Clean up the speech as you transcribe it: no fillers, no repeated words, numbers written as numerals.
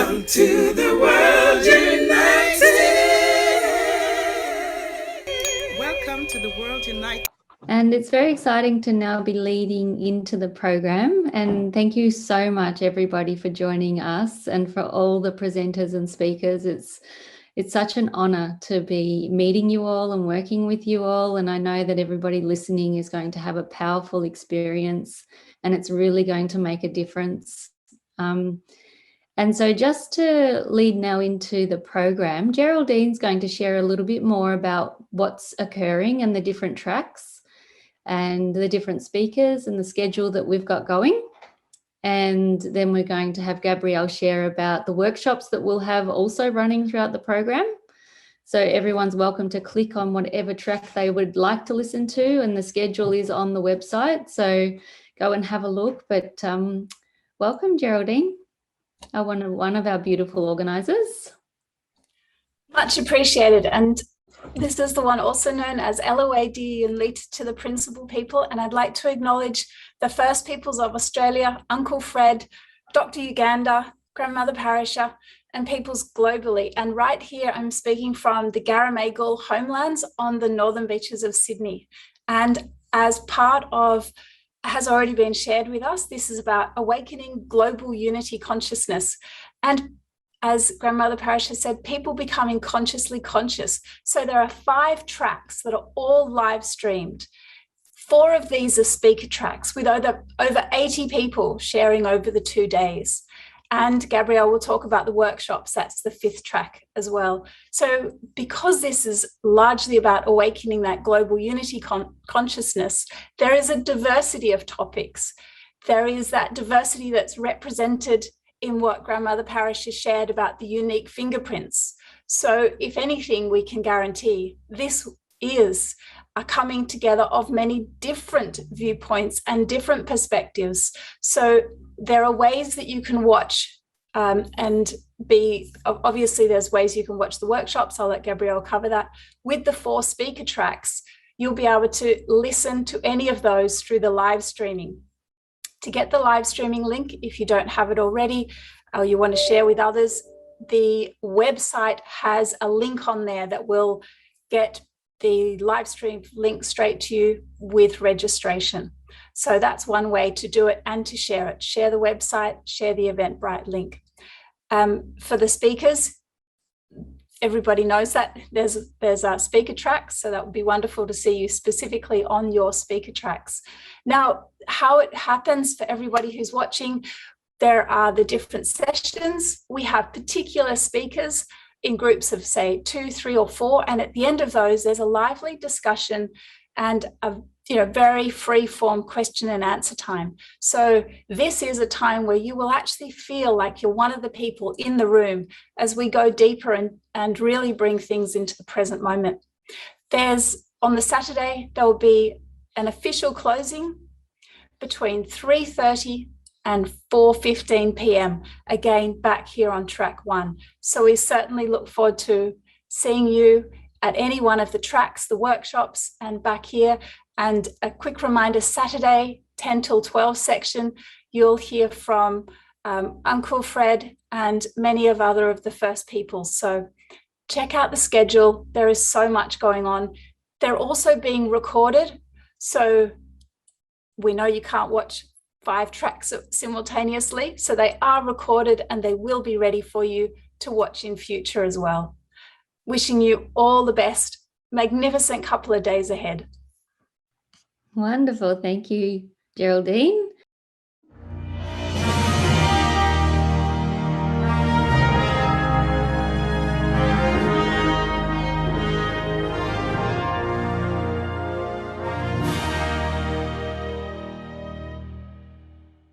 Welcome to the World United. Welcome to the World United. And it's very exciting to now be leading into the program. And thank you so much, everybody, for joining us and for all the presenters and speakers. It's such an honour to be meeting you all and working with you all. And I know that everybody listening is going to have a powerful experience and it's really going to make a difference. And so just to lead now into the program, Geraldene's going to share a little bit more about what's occurring and the different tracks and the different speakers and the schedule that we've got going. And then we're going to have Gabrielle share about the workshops that we'll have also running throughout the program. So everyone's welcome to click on whatever track they would like to listen to, and the schedule is on the website. So go and have a look. But welcome, Geraldene, one of our beautiful organisers. Much appreciated. And this is the one also known as LOAD and Lead to the Principal People. And I'd like to acknowledge the First Peoples of Australia, Uncle Fred, Dr. Yugandhar, Grandmother Parisha, and peoples globally. And right here, I'm speaking from the Garamagal homelands on the northern beaches of Sydney. And as part of, has already been shared with us, this is about awakening global unity consciousness. And as Grandmother Parisha said, people becoming consciously conscious. So there are 5 tracks that are all live streamed. 4 of these are speaker tracks with over 80 people sharing over the 2 days. And Gabrielle will talk about the workshops. That's the 5th track as well. So because this is largely about awakening that global unity consciousness, there is a diversity of topics. There is that diversity that's represented in what Grandmother Parish has shared about the unique fingerprints. So if anything, we can guarantee this is a coming together of many different viewpoints and different perspectives. So there are ways that you can watch and be, obviously there's ways you can watch the workshops. I'll let Gabrielle cover that. With the 4 speaker tracks, you'll be able to listen to any of those through the live streaming. To get the live streaming link, if you don't have it already, or you want to share with others, the website has a link on there that will get the live stream link straight to you with registration. So that's one way to do it and to share it. Share the website, share the Eventbrite link. For the speakers, everybody knows that there's speaker tracks, so that would be wonderful to see you specifically on your speaker tracks. Now, how it happens for everybody who's watching, there are the different sessions. We have particular speakers in groups of, say, 2, 3, or 4, and at the end of those, there's a lively discussion and a very free-form question and answer time. So this is a time where you will actually feel like you're one of the people in the room as we go deeper and really bring things into the present moment. On the Saturday, there will be an official closing between 3:30 and 4:15 p.m. Again, back here on track 1. So we certainly look forward to seeing you at any one of the tracks, the workshops, and back here. And a quick reminder, Saturday, 10 till 12 section, you'll hear from Uncle Fred and many of the First Peoples. So check out the schedule. There is so much going on. They're also being recorded. So we know you can't watch 5 tracks simultaneously. So they are recorded and they will be ready for you to watch in future as well. Wishing you all the best. Magnificent couple of days ahead. Wonderful. Thank you, Geraldene.